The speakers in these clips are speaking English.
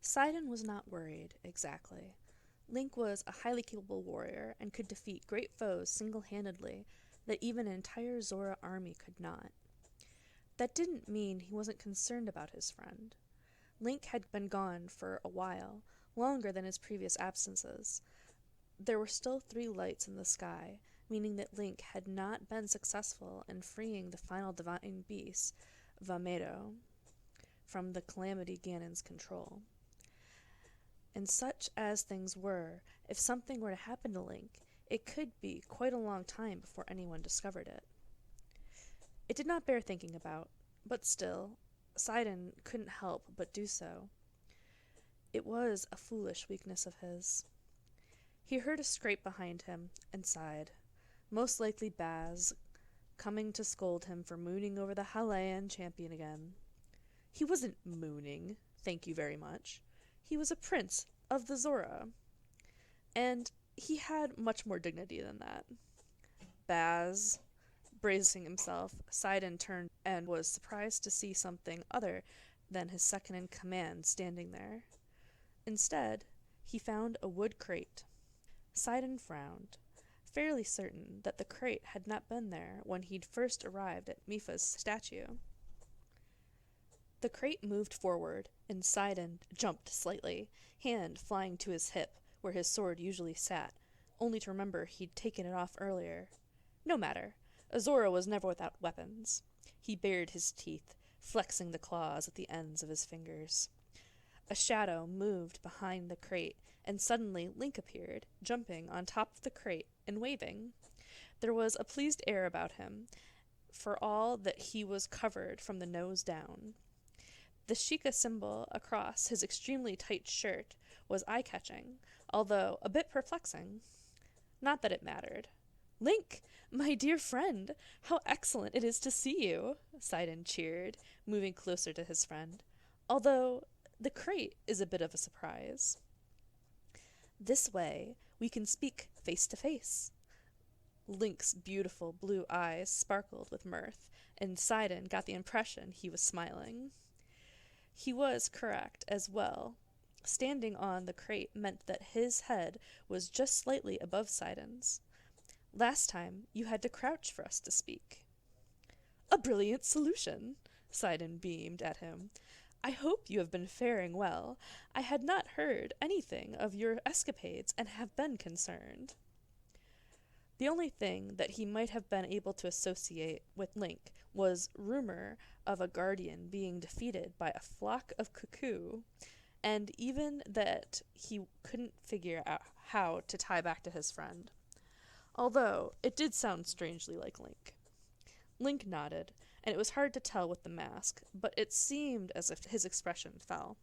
Sidon was not worried, exactly. Link was a highly capable warrior and could defeat great foes single-handedly that even an entire Zora army could not. That didn't mean he wasn't concerned about his friend. Link had been gone for a while, longer than his previous absences. There were still 3 lights in the sky, meaning that Link had not been successful in freeing the final divine beast, Vamedo, from the Calamity Ganon's control. And such as things were, if something were to happen to Link, it could be quite a long time before anyone discovered it. It did not bear thinking about, but still, Sidon couldn't help but do so. It was a foolish weakness of his. He heard a scrape behind him and sighed. Most likely Baz, coming to scold him for mooning over the Halayan champion again. He wasn't mooning, thank you very much. He was a prince of the Zora. And he had much more dignity than that. Baz, bracing himself, Sidon turned and was surprised to see something other than his second-in-command standing there. Instead, he found a wood crate. Sidon frowned, fairly certain that the crate had not been there when he'd first arrived at Mipha's statue. The crate moved forward, and Sidon jumped slightly, hand flying to his hip, where his sword usually sat, only to remember he'd taken it off earlier. No matter. Azora was never without weapons. He bared his teeth, flexing the claws at the ends of his fingers. A shadow moved behind the crate, and suddenly Link appeared, jumping on top of the crate and waving. There was a pleased air about him, for all that he was covered from the nose down. The Sheikah symbol across his extremely tight shirt was eye-catching, although a bit perplexing. Not that it mattered. "Link, my dear friend, how excellent it is to see you," Sidon cheered, moving closer to his friend. "Although the crate is a bit of a surprise." "This way, we can speak face to face." Link's beautiful blue eyes sparkled with mirth, and Sidon got the impression he was smiling. He was correct as well. Standing on the crate meant that his head was just slightly above Sidon's. "Last time, you had to crouch for us to speak." "A brilliant solution," Sidon beamed at him. "I hope you have been faring well. I had not heard anything of your escapades and have been concerned." The only thing that he might have been able to associate with Link was rumor of a guardian being defeated by a flock of cuckoo, and even that he couldn't figure out how to tie back to his friend. Although, it did sound strangely like Link. Link nodded, and it was hard to tell with the mask, but it seemed as if his expression fell.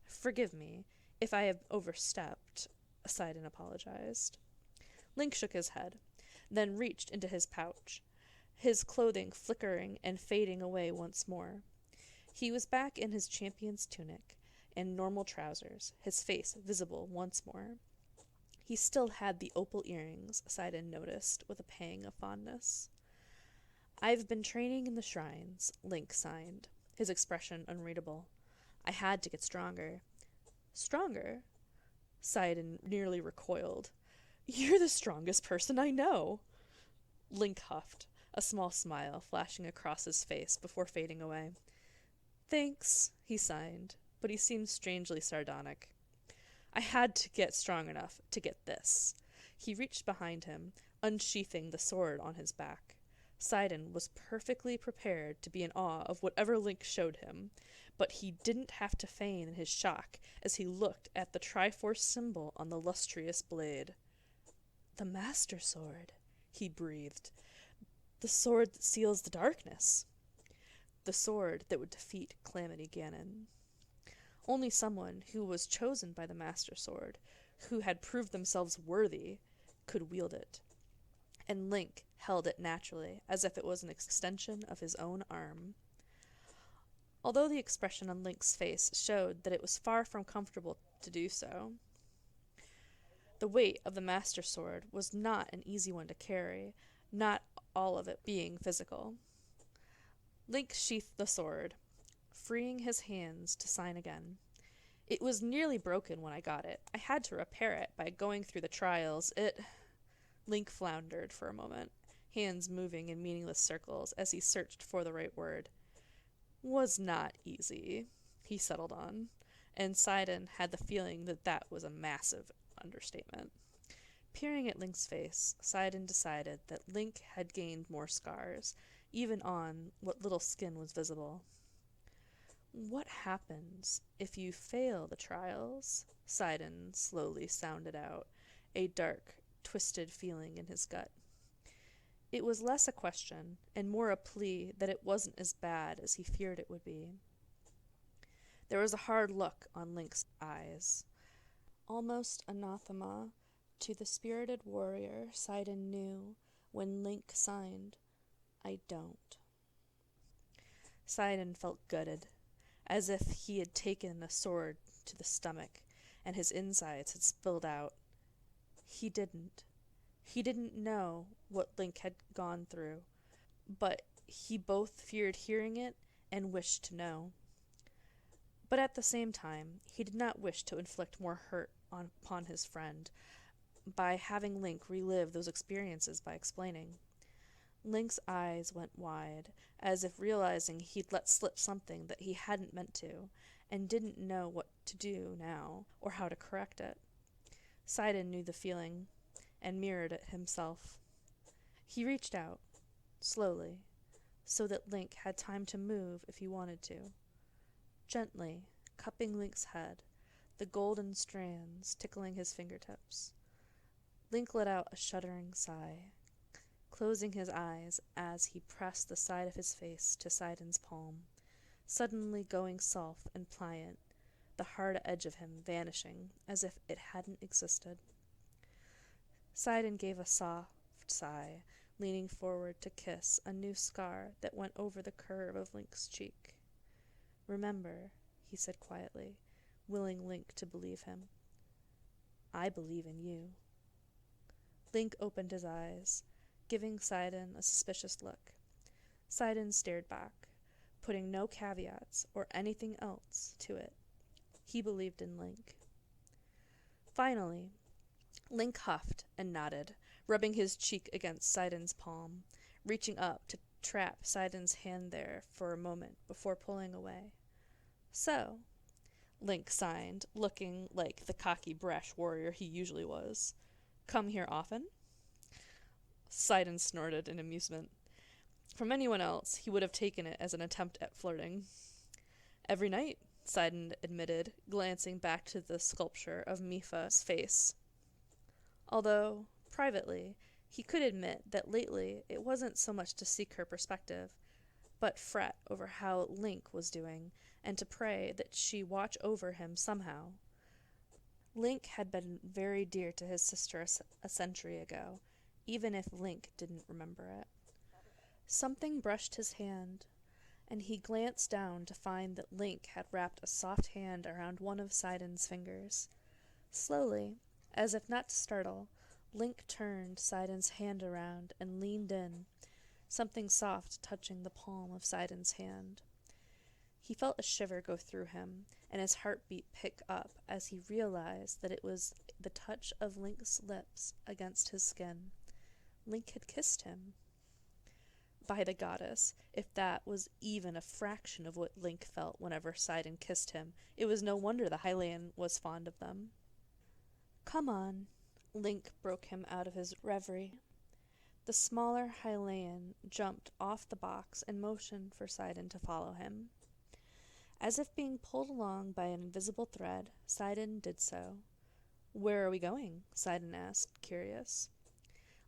"Forgive me if I have overstepped," Sidon apologized. Link shook his head, then reached into his pouch, his clothing flickering and fading away once more. He was back in his champion's tunic and normal trousers, his face visible once more. He still had the opal earrings, Sidon noticed, with a pang of fondness. "I've been training in the shrines," Link signed, his expression unreadable. "I had to get stronger." "Stronger?" Sidon nearly recoiled. "You're the strongest person I know." Link huffed, a small smile flashing across his face before fading away. "Thanks," he signed, but he seemed strangely sardonic. "I had to get strong enough to get this." He reached behind him, unsheathing the sword on his back. Sidon was perfectly prepared to be in awe of whatever Link showed him, but he didn't have to feign his shock as he looked at the Triforce symbol on the lustrous blade. "The Master Sword," he breathed. "The sword that seals the darkness." The sword that would defeat Calamity Ganon. Only someone who was chosen by the Master Sword, who had proved themselves worthy, could wield it. And Link held it naturally, as if it was an extension of his own arm. Although the expression on Link's face showed that it was far from comfortable to do so. The weight of the Master Sword was not an easy one to carry, not all of it being physical. Link sheathed the sword, freeing his hands to sign again. It was nearly broken when I got it. I had to repair it by going through the trials. Link floundered for a moment, hands moving in meaningless circles as he searched for the right word. Was not easy, he settled on, and Sidon had the feeling that that was a massive understatement. Peering at Link's face, Sidon decided that Link had gained more scars, even on what little skin was visible. What happens if you fail the trials? Sidon slowly sounded out, a dark, twisted feeling in his gut. It was less a question, and more a plea that it wasn't as bad as he feared it would be. There was a hard look on Link's eyes. Almost anathema to the spirited warrior, Sidon knew when Link signed, "I don't." Sidon felt gutted, as if he had taken a sword to the stomach, and his insides had spilled out. He didn't. He didn't know what Link had gone through, but he both feared hearing it and wished to know. But at the same time, he did not wish to inflict more hurt upon his friend by having Link relive those experiences by explaining. Link's eyes went wide, as if realizing he'd let slip something that he hadn't meant to, and didn't know what to do now, or how to correct it. Sidon knew the feeling, and mirrored it himself. He reached out, slowly, so that Link had time to move if he wanted to. Gently, cupping Link's head, the golden strands tickling his fingertips. Link let out a shuddering sigh, closing his eyes as he pressed the side of his face to Sidon's palm, suddenly going soft and pliant, the hard edge of him vanishing as if it hadn't existed. Sidon gave a soft sigh, leaning forward to kiss a new scar that went over the curve of Link's cheek. "Remember," he said quietly, willing Link to believe him. "I believe in you." Link opened his eyes, giving Sidon a suspicious look. Sidon stared back, putting no caveats or anything else to it. He believed in Link. Finally, Link huffed and nodded, rubbing his cheek against Sidon's palm, reaching up to trap Sidon's hand there for a moment before pulling away. "So," Link signed, looking like the cocky, brash warrior he usually was. "Come here often?" Sidon snorted in amusement. From anyone else, he would have taken it as an attempt at flirting. "Every night," Sidon admitted, glancing back to the sculpture of Mifa's face. Although, privately, he could admit that lately it wasn't so much to seek her perspective, but fret over how Link was doing, and to pray that she watch over him somehow. Link had been very dear to his sister a century ago, even if Link didn't remember it. Something brushed his hand, and he glanced down to find that Link had wrapped a soft hand around one of Sidon's fingers. Slowly, as if not to startle, Link turned Sidon's hand around and leaned in, something soft touching the palm of Sidon's hand. He felt a shiver go through him, and his heartbeat pick up as he realized that it was the touch of Link's lips against his skin. Link had kissed him. By the goddess, if that was even a fraction of what Link felt whenever Sidon kissed him, it was no wonder the Hylian was fond of them. "Come on," Link broke him out of his reverie. The smaller Hylian jumped off the box and motioned for Sidon to follow him. As if being pulled along by an invisible thread, Sidon did so. "Where are we going?" Sidon asked, curious.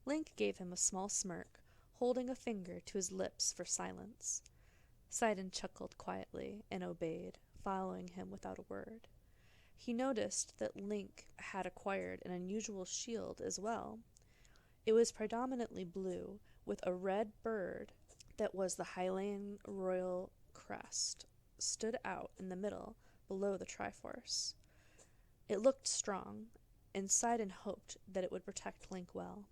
Link gave him a small smirk, holding a finger to his lips for silence. Sidon chuckled quietly and obeyed, following him without a word. He noticed that Link had acquired an unusual shield as well. It was predominantly blue, with a red bird that was the Hylian royal crest stood out in the middle, below the Triforce. It looked strong, and Sidon hoped that it would protect Link well.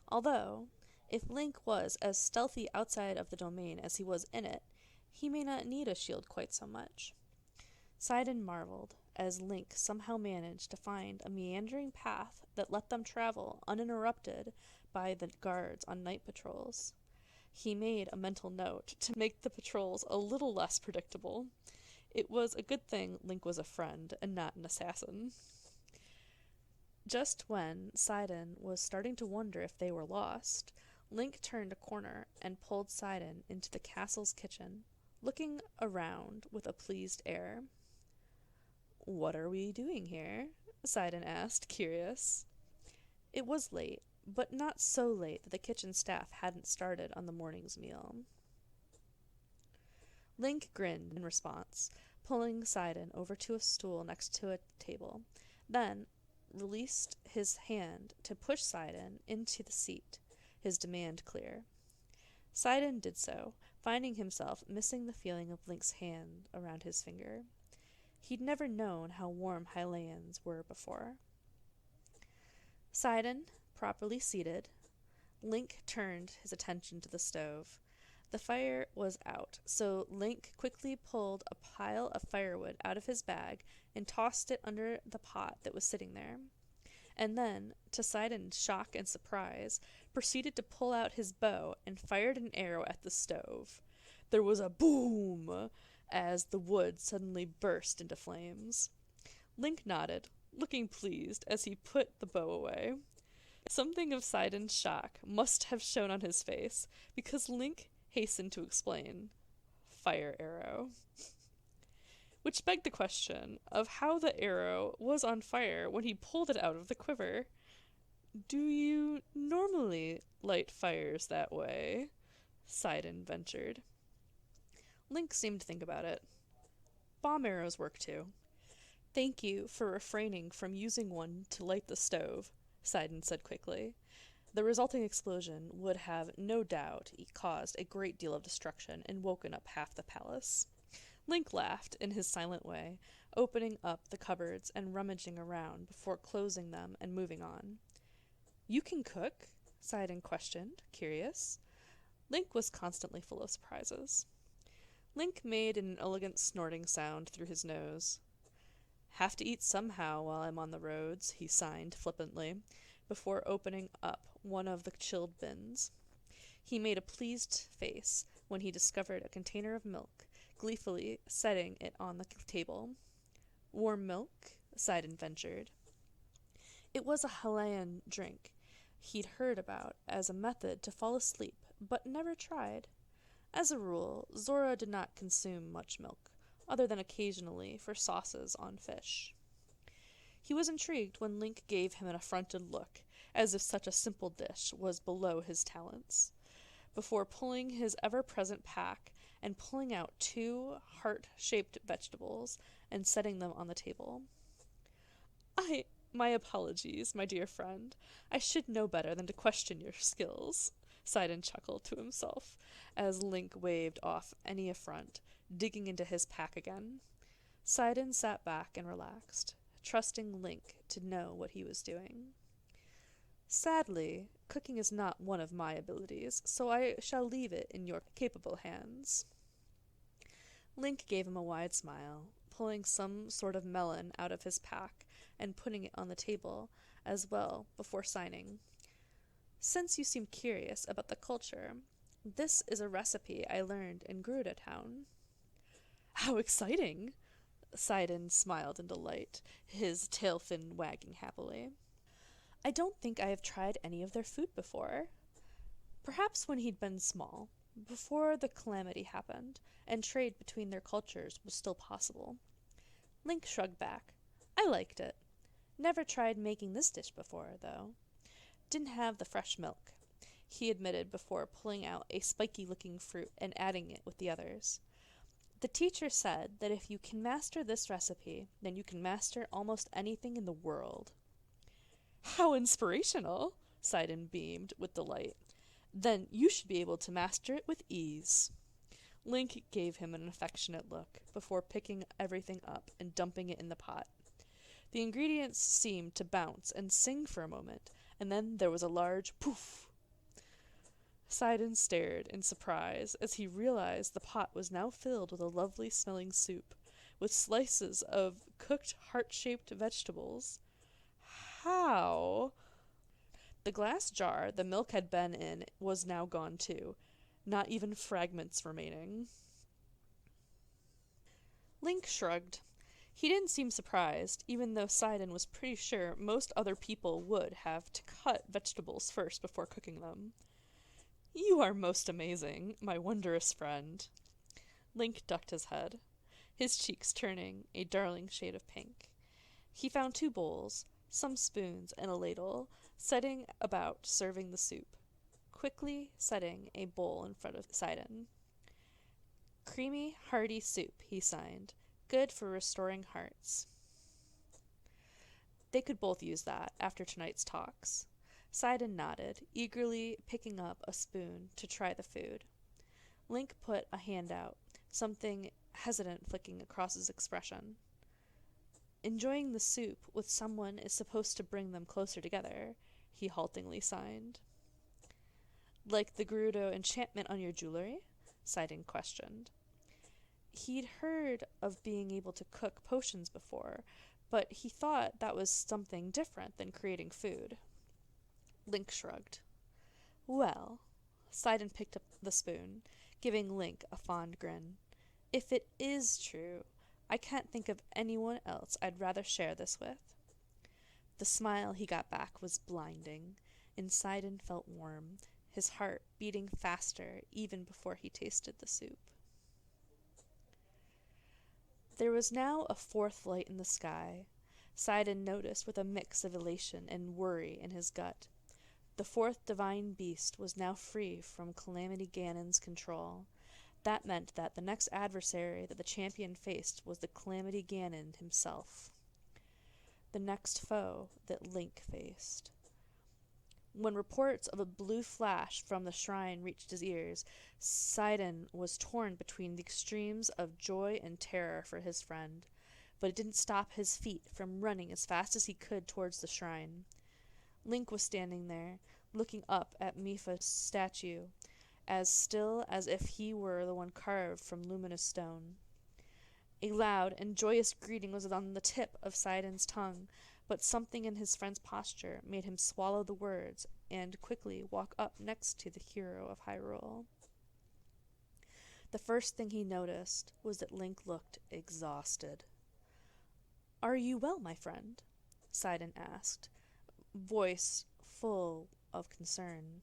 Although, if Link was as stealthy outside of the domain as he was in it, he may not need a shield quite so much. Sidon marveled as Link somehow managed to find a meandering path that let them travel uninterrupted by the guards on night patrols. He made a mental note to make the patrols a little less predictable. It was a good thing Link was a friend and not an assassin. Just when Sidon was starting to wonder if they were lost, Link turned a corner and pulled Sidon into the castle's kitchen, looking around with a pleased air. "What are we doing here?" Sidon asked, curious. It was late, but not so late that the kitchen staff hadn't started on the morning's meal. Link grinned in response, pulling Sidon over to a stool next to a table, then released his hand to push Sidon into the seat, his demand clear. Sidon did so, finding himself missing the feeling of Link's hand around his finger. He'd never known how warm Hylians were before. Sidon, properly seated, Link turned his attention to the stove. The fire was out, so Link quickly pulled a pile of firewood out of his bag and tossed it under the pot that was sitting there. And then, to Sidon's shock and surprise, proceeded to pull out his bow and fired an arrow at the stove. There was a boom as the wood suddenly burst into flames. Link nodded, looking pleased as he put the bow away. Something of Sidon's shock must have shown on his face, because Link hastened to explain. Fire arrow. Which begged the question of how the arrow was on fire when he pulled it out of the quiver. "Do you normally light fires that way?" Sidon ventured. Link seemed to think about it. "Bomb arrows work too." "Thank you for refraining from using one to light the stove," Sidon said quickly. The resulting explosion would have no doubt caused a great deal of destruction and woken up half the palace. Link laughed in his silent way, opening up the cupboards and rummaging around before closing them and moving on. "You can cook?" Sidon questioned, curious. Link was constantly full of surprises. Link made an elegant snorting sound through his nose. "Have to eat somehow while I'm on the roads," he signed flippantly, before opening up one of the chilled bins. He made a pleased face when he discovered a container of milk, gleefully setting it on the table. "Warm milk?" Sidon ventured. It was a Hylian drink he'd heard about as a method to fall asleep, but never tried. As a rule, Zora did not consume much milk, other than occasionally for sauces on fish. He was intrigued when Link gave him an affronted look, as if such a simple dish was below his talents, before pulling his ever-present pack and pulling out 2 heart-shaped vegetables and setting them on the table. My apologies, my dear friend. I should know better than to question your skills," Sidon chuckled to himself, as Link waved off any affront, digging into his pack again. Sidon sat back and relaxed, trusting Link to know what he was doing. "Sadly, cooking is not one of my abilities, so I shall leave it in your capable hands." Link gave him a wide smile, pulling some sort of melon out of his pack and putting it on the table as well before signing. "Since you seem curious about the culture, this is a recipe I learned in Gruda Town." "How exciting!" Sidon smiled in delight, his tail fin wagging happily. "I don't think I have tried any of their food before." Perhaps when he'd been small, before the calamity happened, and trade between their cultures was still possible. Link shrugged back. "I liked it. Never tried making this dish before, though. Didn't have the fresh milk," he admitted before pulling out a spiky-looking fruit and adding it with the others. "The teacher said that if you can master this recipe, then you can master almost anything in the world." "How inspirational!" Sidon beamed with delight. "Then you should be able to master it with ease." Link gave him an affectionate look before picking everything up and dumping it in the pot. The ingredients seemed to bounce and sing for a moment, and then there was a large poof. Sidon stared in surprise as he realized the pot was now filled with a lovely-smelling soup, with slices of cooked heart-shaped vegetables. How? The glass jar the milk had been in was now gone too, not even fragments remaining. Link shrugged. He didn't seem surprised, even though Sidon was pretty sure most other people would have to cut vegetables first before cooking them. "You are most amazing, my wondrous friend." Link ducked his head, his cheeks turning a darling shade of pink. He found 2 bowls, some spoons, and a ladle, setting about serving the soup, quickly setting a bowl in front of Sidon. "Creamy, hearty soup," he signed. "Good for restoring hearts." They could both use that after tonight's talks. Sidon nodded, eagerly picking up a spoon to try the food. Link put a hand out, something hesitant flicking across his expression. "Enjoying the soup with someone is supposed to bring them closer together," he haltingly signed. "Like the Gerudo enchantment on your jewelry?" Sidon questioned. He'd heard of being able to cook potions before, but he thought that was something different than creating food. Link shrugged. "Well," Sidon picked up the spoon, giving Link a fond grin. "If it is true, I can't think of anyone else I'd rather share this with." The smile he got back was blinding, and Sidon felt warm, his heart beating faster even before he tasted the soup. There was now a 4th light in the sky, Sidon noticed with a mix of elation and worry in his gut. The 4th divine beast was now free from Calamity Ganon's control. That meant that the next adversary that the champion faced was the Calamity Ganon himself. The next foe that Link faced. When reports of a blue flash from the shrine reached his ears, Sidon was torn between the extremes of joy and terror for his friend, but it didn't stop his feet from running as fast as he could towards the shrine. Link was standing there, looking up at Mifa's statue, as still as if he were the one carved from luminous stone. A loud and joyous greeting was on the tip of Sidon's tongue, but something in his friend's posture made him swallow the words and quickly walk up next to the hero of Hyrule. The first thing he noticed was that Link looked exhausted. "Are you well, my friend?" Sidon asked, voice full of concern.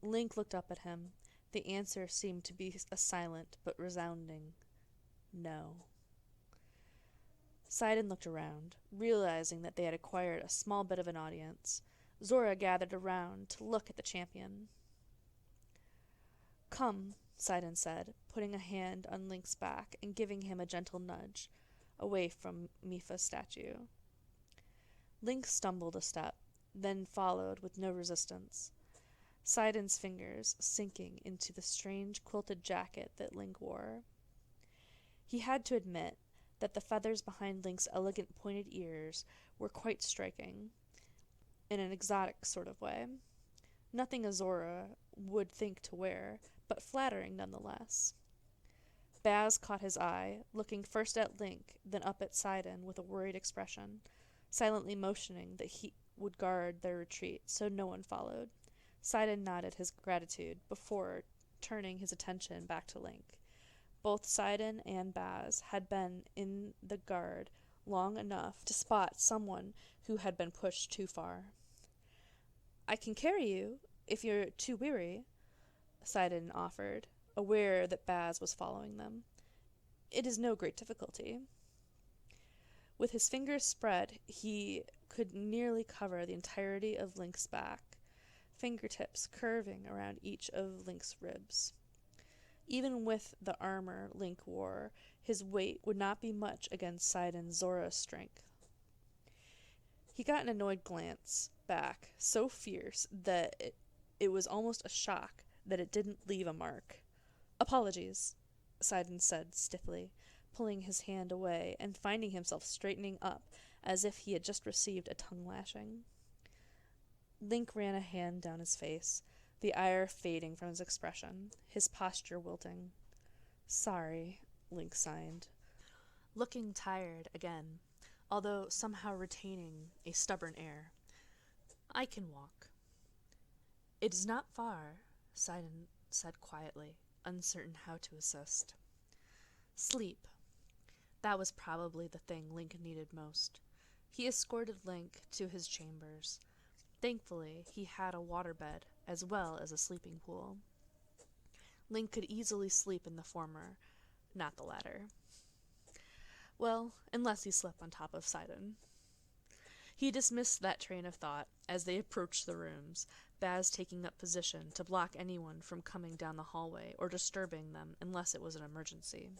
Link looked up at him. The answer seemed to be a silent but resounding no. Sidon looked around, realizing that they had acquired a small bit of an audience. Zora gathered around to look at the champion. "Come," Sidon said, putting a hand on Link's back and giving him a gentle nudge, away from Mifa's statue. Link stumbled a step, then followed with no resistance, Sidon's fingers sinking into the strange quilted jacket that Link wore. He had to admit that the feathers behind Link's elegant pointed ears were quite striking, in an exotic sort of way. Nothing Azora would think to wear, but flattering nonetheless. Baz caught his eye, looking first at Link, then up at Sidon with a worried expression, silently motioning that he would guard their retreat so no one followed. Sidon nodded his gratitude before turning his attention back to Link. Both Sidon and Baz had been in the guard long enough to spot someone who had been pushed too far. "I can carry you, if you're too weary," Sidon offered, aware that Baz was following them. "It is no great difficulty." With his fingers spread, he could nearly cover the entirety of Link's back, fingertips curving around each of Link's ribs. Even with the armor Link wore, his weight would not be much against Sidon Zora's strength. He got an annoyed glance back, so fierce that it was almost a shock that it didn't leave a mark. "Apologies," Sidon said stiffly, pulling his hand away and finding himself straightening up as if he had just received a tongue lashing. Link ran a hand down his face, the ire fading from his expression, his posture wilting. "Sorry," Link signed. looking tired again, although somehow retaining a stubborn air. "I can walk." "It is not far," Sidon said quietly, uncertain how to assist. Sleep. That was probably the thing Link needed most. He escorted Link to his chambers. Thankfully, he had a waterbed as well as a sleeping pool. Link could easily sleep in the former, not the latter. Well, unless he slept on top of Sidon. He dismissed that train of thought as they approached the rooms, Baz taking up position to block anyone from coming down the hallway or disturbing them unless it was an emergency.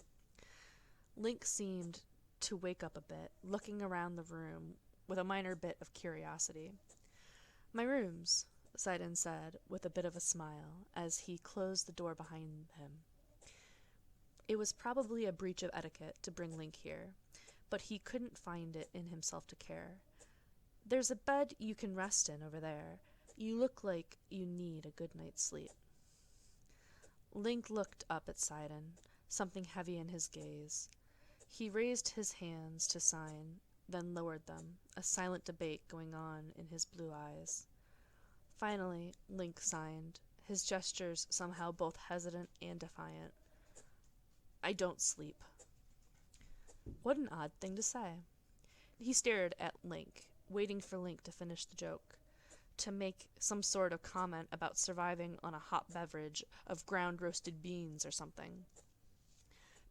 Link seemed to wake up a bit, looking around the room with a minor bit of curiosity. "My rooms," Sidon said with a bit of a smile as he closed the door behind him. It was probably a breach of etiquette to bring Link here, but he couldn't find it in himself to care. "There's a bed you can rest in over there. You look like you need a good night's sleep." Link looked up at Sidon, something heavy in his gaze. He raised his hands to sign, then lowered them, a silent debate going on in his blue eyes. Finally, Link signed, his gestures somehow both hesitant and defiant. "I don't sleep." What an odd thing to say. He stared at Link, waiting for Link to finish the joke, to make some sort of comment about surviving on a hot beverage of ground roasted beans or something.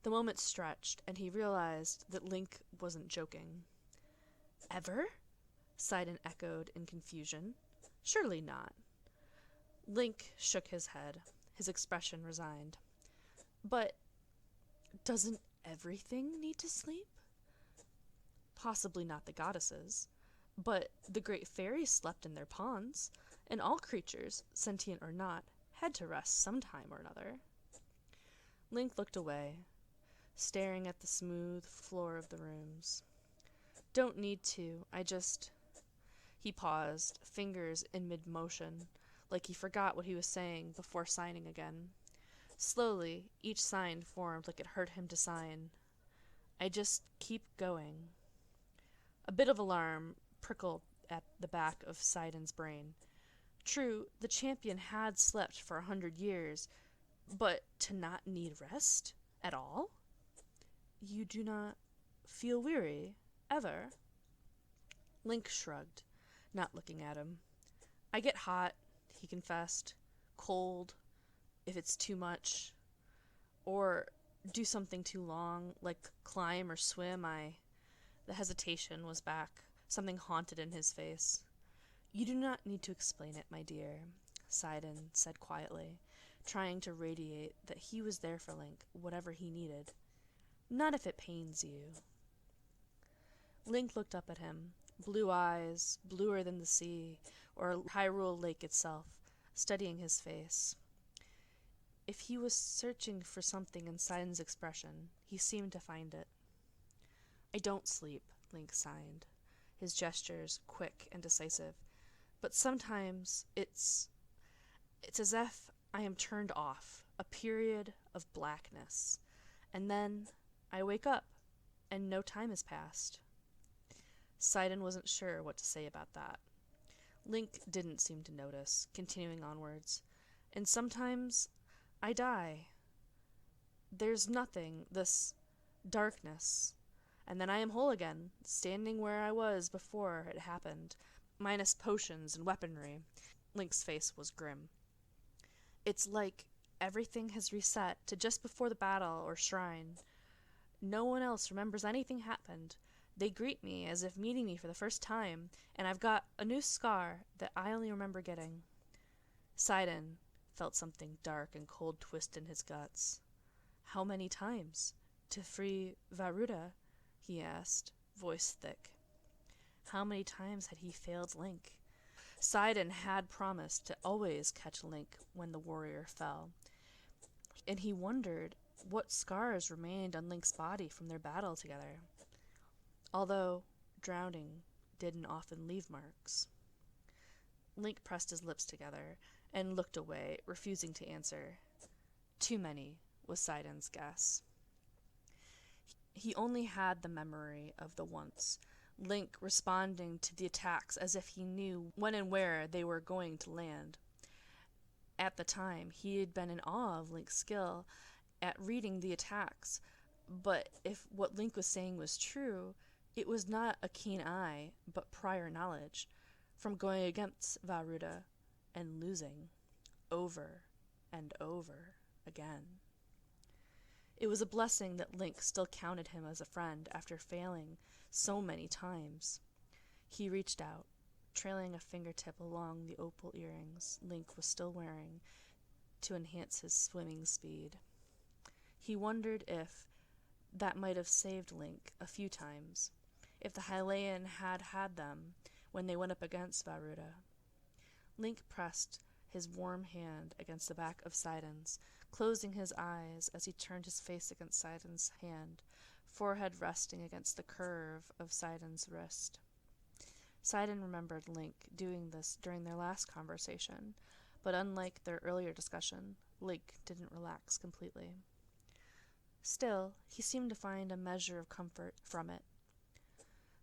The moment stretched, and he realized that Link wasn't joking. "Ever?" Sidon echoed in confusion. "Surely not." Link shook his head, his expression resigned. "But doesn't everything need to sleep?" "Possibly not the goddesses, but the great fairies slept in their ponds, and all creatures, sentient or not, had to rest some time or another." Link looked away, staring at the smooth floor of the rooms. "Don't need to, I just—" He paused, fingers in mid-motion, like he forgot what he was saying before signing again. Slowly, each sign formed like it hurt him to sign. "I just keep going." A bit of alarm prickled at the back of Sidon's brain. True, the champion had slept for 100 years, but to not need rest at all? "You do not feel weary, ever?" Link shrugged, not looking at him. "I get hot," he confessed. "Cold, if it's too much. Or do something too long, like climb or swim, The hesitation was back, something haunted in his face. "You do not need to explain it, my dear," Sidon said quietly, trying to radiate that he was there for Link, whatever he needed. "Not if it pains you." Link looked up at him, blue eyes, bluer than the sea, or Hyrule Lake itself, studying his face. If he was searching for something in Sidon's expression, he seemed to find it. "I don't sleep," Link signed, his gestures quick and decisive. "But sometimes it's as if I am turned off, a period of blackness. And then I wake up, and no time has passed." Sidon wasn't sure what to say about that. Link didn't seem to notice, continuing onwards. "And sometimes I die. There's nothing, this darkness. And then I am whole again, standing where I was before it happened, minus potions and weaponry." Link's face was grim. "It's like everything has reset to just before the battle or shrine. No one else remembers anything happened. They greet me as if meeting me for the first time, and I've got a new scar that I only remember getting." Sidon felt something dark and cold twist in his guts. "How many times? To free Varuda?" he asked, voice thick. How many times had he failed Link? Sidon had promised to always catch Link when the warrior fell, and he wondered what scars remained on Link's body from their battle together, although drowning didn't often leave marks. Link pressed his lips together and looked away, refusing to answer. Too many, was Sidon's guess. He only had the memory of the once, Link responding to the attacks as if he knew when and where they were going to land. At the time, he had been in awe of Link's skill at reading the attacks, but if what Link was saying was true, it was not a keen eye, but prior knowledge, from going against Varuda and losing, over and over again. It was a blessing that Link still counted him as a friend after failing so many times. He reached out, trailing a fingertip along the opal earrings Link was still wearing to enhance his swimming speed. He wondered if that might have saved Link a few times, if the Hylian had had them when they went up against Varuda. Link pressed his warm hand against the back of Sidon's, closing his eyes as he turned his face against Sidon's hand, forehead resting against the curve of Sidon's wrist. Sidon remembered Link doing this during their last conversation, but unlike their earlier discussion, Link didn't relax completely. Still, he seemed to find a measure of comfort from it.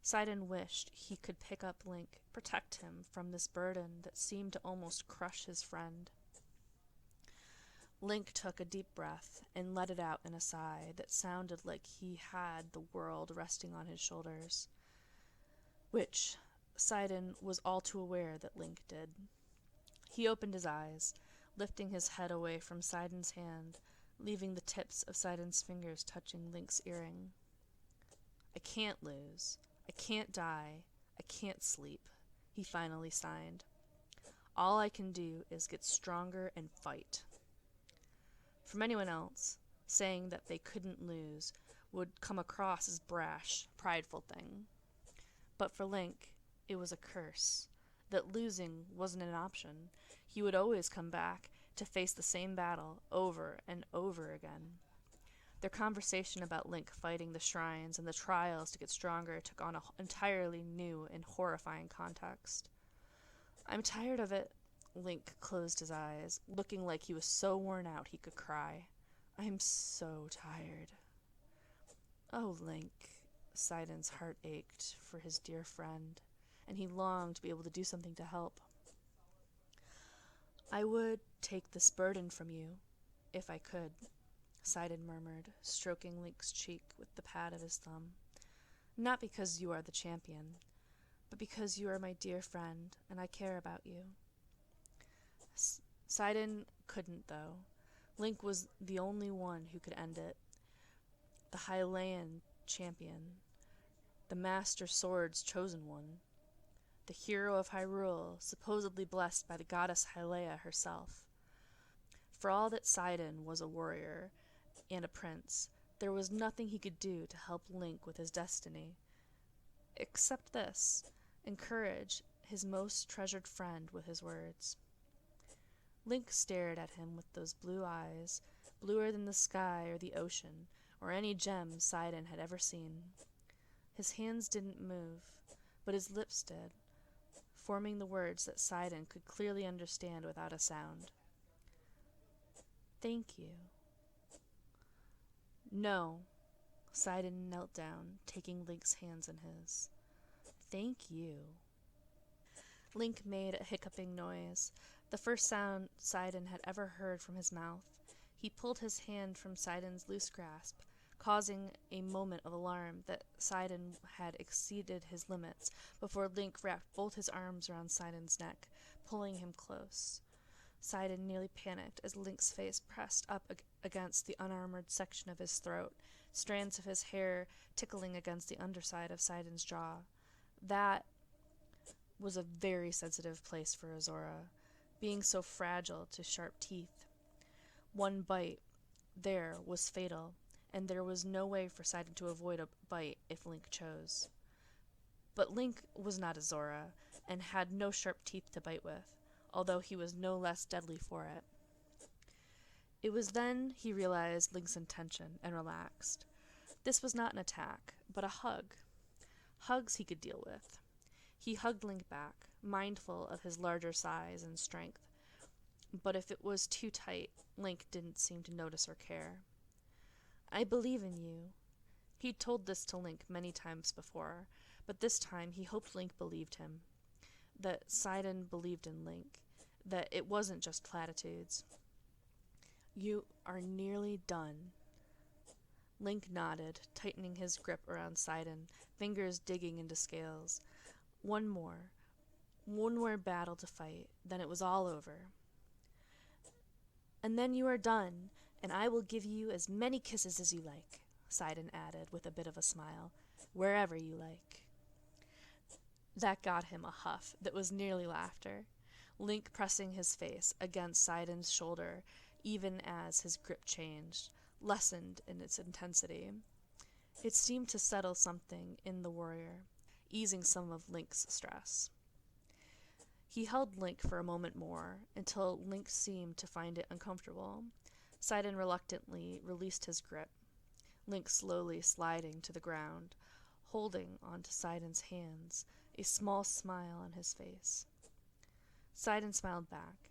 Sidon wished he could pick up Link, protect him from this burden that seemed to almost crush his friend. Link took a deep breath and let it out in a sigh that sounded like he had the world resting on his shoulders, which Sidon was all too aware that Link did. He opened his eyes, lifting his head away from Sidon's hand, leaving the tips of Sidon's fingers touching Link's earring. "I can't lose. I can't die. I can't sleep," he finally signed. "All I can do is get stronger and fight." From anyone else, saying that they couldn't lose would come across as brash, prideful thing. But for Link, it was a curse. That losing wasn't an option. He would always come back to face the same battle over and over again. Their conversation about Link fighting the shrines and the trials to get stronger took on an entirely new and horrifying context. "I'm tired of it." Link closed his eyes, looking like he was so worn out he could cry. "I'm so tired." "Oh, Link." Sidon's heart ached for his dear friend, and he longed to be able to do something to help. "I would take this burden from you, if I could," Sidon murmured, stroking Link's cheek with the pad of his thumb. "Not because you are the champion, but because you are my dear friend, and I care about you." Sidon couldn't, though. Link was the only one who could end it. The Hylian champion, the Master Sword's chosen one, the hero of Hyrule, supposedly blessed by the goddess Hylia herself. For all that Sidon was a warrior and a prince, there was nothing he could do to help Link with his destiny. Except this, encourage his most treasured friend with his words. Link stared at him with those blue eyes, bluer than the sky or the ocean, or any gem Sidon had ever seen. His hands didn't move, but his lips did, forming the words that Sidon could clearly understand without a sound. "Thank you." "No." Sidon knelt down, taking Link's hands in his. "Thank you." Link made a hiccuping noise, the first sound Sidon had ever heard from his mouth. He pulled his hand from Sidon's loose grasp, causing a moment of alarm that Sidon had exceeded his limits before Link wrapped both his arms around Sidon's neck, pulling him close. Sidon nearly panicked as Link's face pressed up against the unarmored section of his throat, strands of his hair tickling against the underside of Sidon's jaw. That was a very sensitive place for Azora, being so fragile to sharp teeth. One bite there was fatal, and there was no way for Sidon to avoid a bite if Link chose. But Link was not Azora, and had no sharp teeth to bite with, although he was no less deadly for it. It was then he realized Link's intention and relaxed. This was not an attack, but a hug. Hugs he could deal with. He hugged Link back, mindful of his larger size and strength. But if it was too tight, Link didn't seem to notice or care. "I believe in you. He'd told this to Link many times before, but this time he hoped Link believed him, that Sidon believed in Link, that it wasn't just platitudes. "You are nearly done." Link nodded, tightening his grip around Sidon, fingers digging into scales. One more battle to fight, then it was all over. "And then you are done, and I will give you as many kisses as you like," Sidon added with a bit of a smile, "wherever you like." That got him a huff that was nearly laughter, Link pressing his face against Sidon's shoulder even as his grip changed, lessened in its intensity. It seemed to settle something in the warrior, easing some of Link's stress. He held Link for a moment more, until Link seemed to find it uncomfortable. Sidon reluctantly released his grip, Link slowly sliding to the ground, holding onto Sidon's hands, a small smile on his face. Sidon smiled back,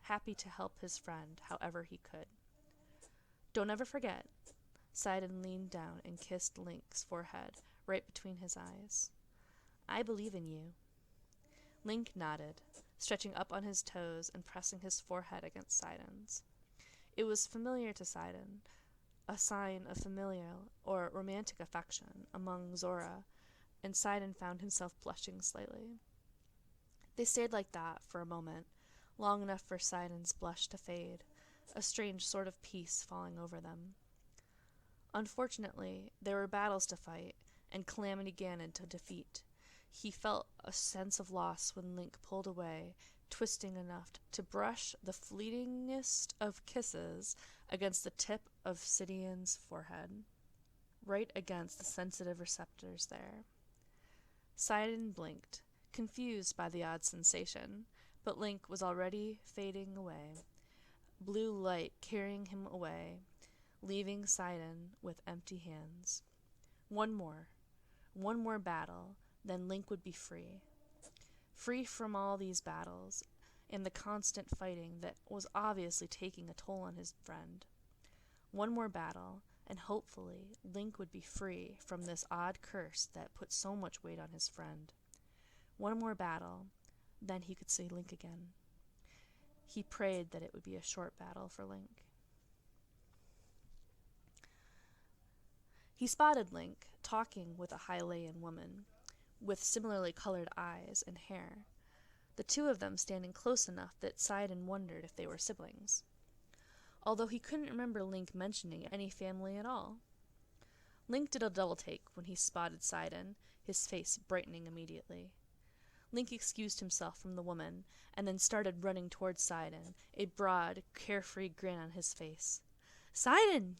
happy to help his friend however he could. "Don't ever forget." Sidon leaned down and kissed Link's forehead, right between his eyes. "I believe in you." Link nodded, stretching up on his toes and pressing his forehead against Sidon's. It was familiar to Sidon, a sign of familial or romantic affection among Zora, and Sidon found himself blushing slightly. They stayed like that for a moment, long enough for Sidon's blush to fade, a strange sort of peace falling over them. Unfortunately, there were battles to fight, and Calamity Ganon to defeat. He felt a sense of loss when Link pulled away, twisting enough to brush the fleetingest of kisses against the tip of Sidon's forehead, right against the sensitive receptors there. Sidon blinked, confused by the odd sensation, but Link was already fading away, blue light carrying him away, leaving Sidon with empty hands. One more battle, then Link would be free. Free from all these battles, and the constant fighting that was obviously taking a toll on his friend. One more battle, and hopefully Link would be free from this odd curse that put so much weight on his friend. One more battle, then he could see Link again. He prayed that it would be a short battle for Link. He spotted Link talking with a Hylian woman, with similarly colored eyes and hair, the two of them standing close enough that Sidon wondered if they were siblings, although he couldn't remember Link mentioning any family at all. Link did a double take when he spotted Sidon, his face brightening immediately. Link excused himself from the woman, and then started running towards Sidon, a broad, carefree grin on his face. "Sidon!"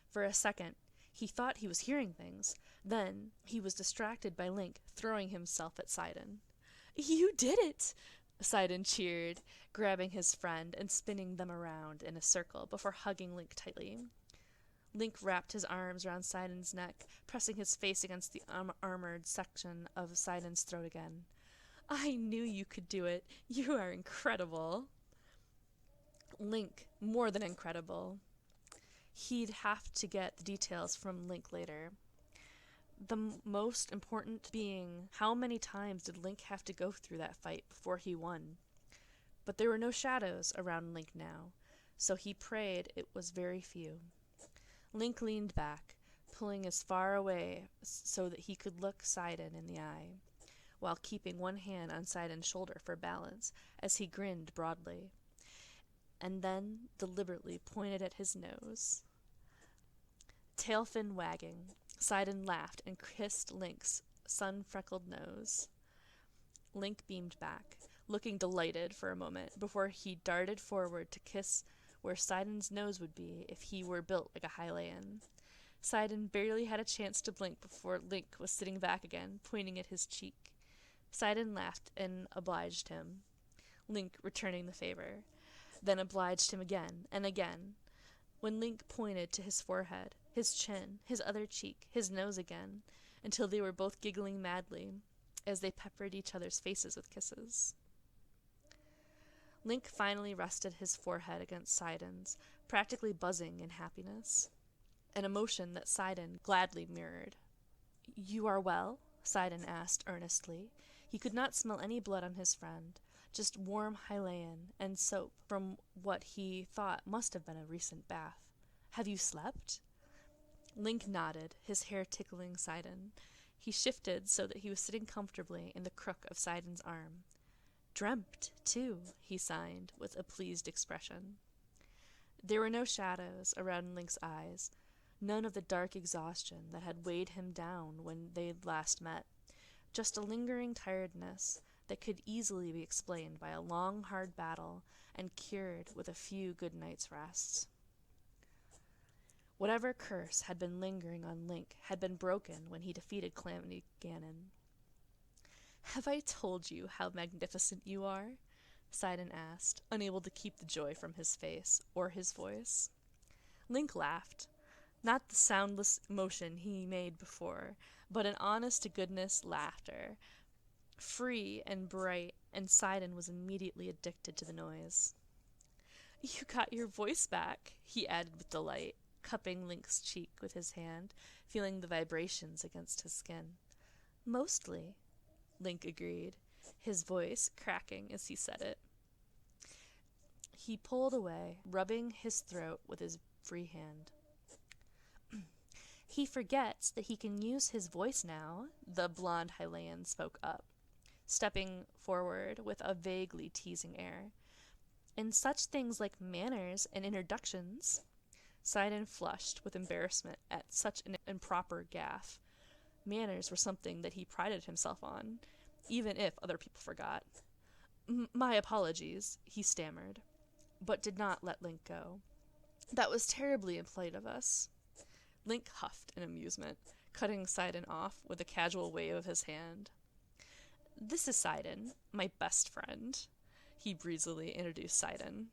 For a second, he thought he was hearing things. Then he was distracted by Link throwing himself at Sidon. "You did it!" Sidon cheered, grabbing his friend and spinning them around in a circle before hugging Link tightly. Link wrapped his arms around Sidon's neck, pressing his face against the armored section of Sidon's throat again. "I knew you could do it. You are incredible." Link, more than incredible. He'd have to get the details from Link later. The most important being, how many times did Link have to go through that fight before he won? But there were no shadows around Link now, so he prayed it was very few. Link leaned back, pulling as far away so that he could look Sidon in the eye, while keeping one hand on Sidon's shoulder for balance as he grinned broadly, and then deliberately pointed at his nose. Tail fin wagging, Sidon laughed and kissed Link's sun-freckled nose. Link beamed back, looking delighted for a moment, before he darted forward to kiss where Sidon's nose would be if he were built like a Hylian. Sidon barely had a chance to blink before Link was sitting back again, pointing at his cheek. Sidon laughed and obliged him, Link returning the favor, then obliged him again and again. When Link pointed to his forehead, his chin, his other cheek, his nose again, until they were both giggling madly as they peppered each other's faces with kisses. Link finally rested his forehead against Sidon's, practically buzzing in happiness. an emotion that Sidon gladly mirrored. "You are well?" Sidon asked earnestly. He could not smell any blood on his friend, just warm Hyllean and soap from what he thought must have been a recent bath. "Have you slept?" Link nodded, his hair tickling Sidon. He shifted so that he was sitting comfortably in the crook of Sidon's arm. "Dreamt, too," he signed, with a pleased expression. There were no shadows around Link's eyes, none of the dark exhaustion that had weighed him down when they last met, just a lingering tiredness that could easily be explained by a long, hard battle and cured with a few good night's rests. Whatever curse had been lingering on Link had been broken when he defeated Calamity Ganon. "Have I told you how magnificent you are?" Sidon asked, unable to keep the joy from his face or his voice. Link laughed, not the soundless motion he made before, but an honest-to-goodness laughter, free and bright, and Sidon was immediately addicted to the noise. "You got your voice back," he added with delight, cupping Link's cheek with his hand, feeling the vibrations against his skin. "Mostly," Link agreed, his voice cracking as he said it. He pulled away, rubbing his throat with his free hand. "He forgets that he can use his voice now," the blonde Hyllean spoke up, stepping forward with a vaguely teasing air. "And such things like manners and introductions." Sidon flushed with embarrassment at such an improper gaffe. Manners were something that he prided himself on, even if other people forgot. My apologies," he stammered, but did not let Link go. "That was terribly impolite of us." Link huffed in amusement, cutting Sidon off with a casual wave of his hand. "This is Sidon, my best friend." He breezily introduced Sidon.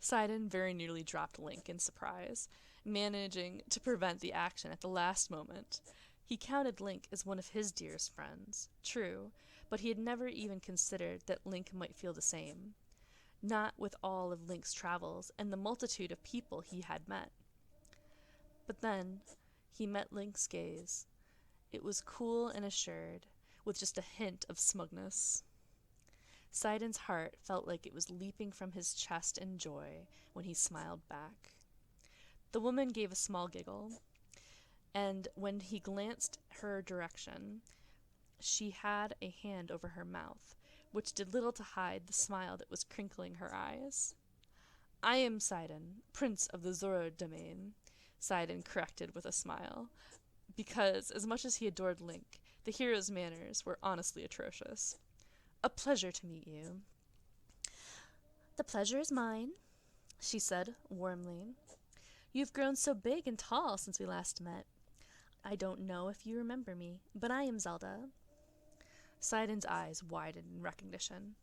Sidon very nearly dropped Link in surprise, managing to prevent the action at the last moment. He counted Link as one of his dearest friends, true, but he had never even considered that Link might feel the same. Not with all of Link's travels and the multitude of people he had met. But then he met Link's gaze. It was cool and assured, with just a hint of smugness. Sidon's heart felt like it was leaping from his chest in joy when he smiled back. The woman gave a small giggle, and when he glanced her direction, she had a hand over her mouth, which did little to hide the smile that was crinkling her eyes. "I am Sidon, Prince of the Zora domain," Sidon corrected with a smile, because, as much as he adored Link, the hero's manners were honestly atrocious. "A pleasure to meet you." "The pleasure is mine," she said warmly. "You've grown so big and tall since we last met. I don't know if you remember me, but I am Zelda." Sidon's eyes widened in recognition.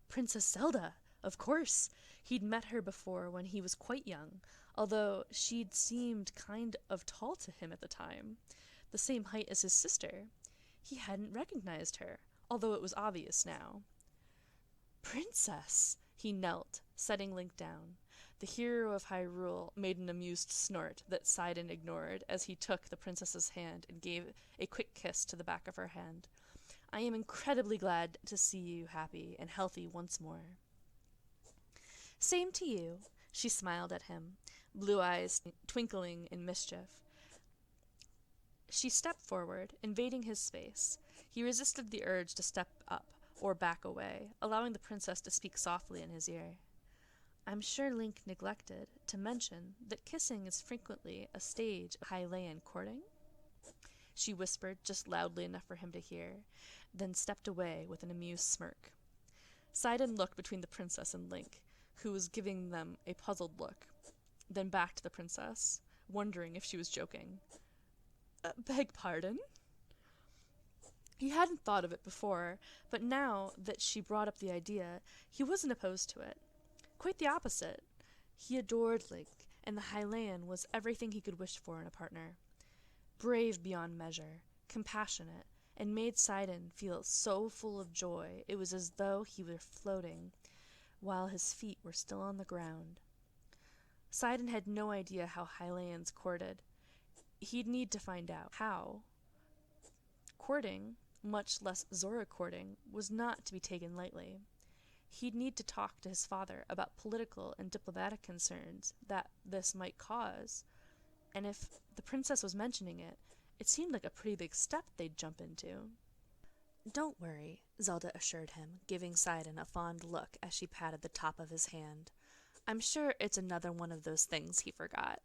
Princess Zelda! Of course! He'd met her before when he was quite young, although she'd seemed kind of tall to him at the time, the same height as his sister. He hadn't recognized her, although it was obvious now. "Princess!" He knelt, setting Link down. The hero of Hyrule made an amused snort that Sidon ignored as he took the princess's hand and gave a quick kiss to the back of her hand. "I am incredibly glad to see you happy and healthy once more." "Same to you," she smiled at him, blue eyes twinkling in mischief. She stepped forward, invading his space. He resisted the urge to step up or back away, allowing the princess to speak softly in his ear. "I'm sure Link neglected to mention that kissing is frequently a stage of Hyllean courting," she whispered just loudly enough for him to hear, then stepped away with an amused smirk. Sidon looked between the princess and Link, who was giving them a puzzled look, then back to the princess, wondering if she was joking. Beg pardon?" He hadn't thought of it before, but now that she brought up the idea, he wasn't opposed to it. Quite the opposite. He adored Link, and the Hyllean was everything he could wish for in a partner. Brave beyond measure, compassionate, and made Sidon feel so full of joy it was as though he were floating, while his feet were still on the ground. Sidon had no idea how Hylleans courted, He'd need to find out how. Courting, much less Zora courting, was not to be taken lightly. He'd need to talk to his father about political and diplomatic concerns that this might cause, and if the princess was mentioning it, it seemed like a pretty big step they'd jump into. "Don't worry," Zelda assured him, giving Sidon a fond look as she patted the top of his hand. "I'm sure it's another one of those things he forgot."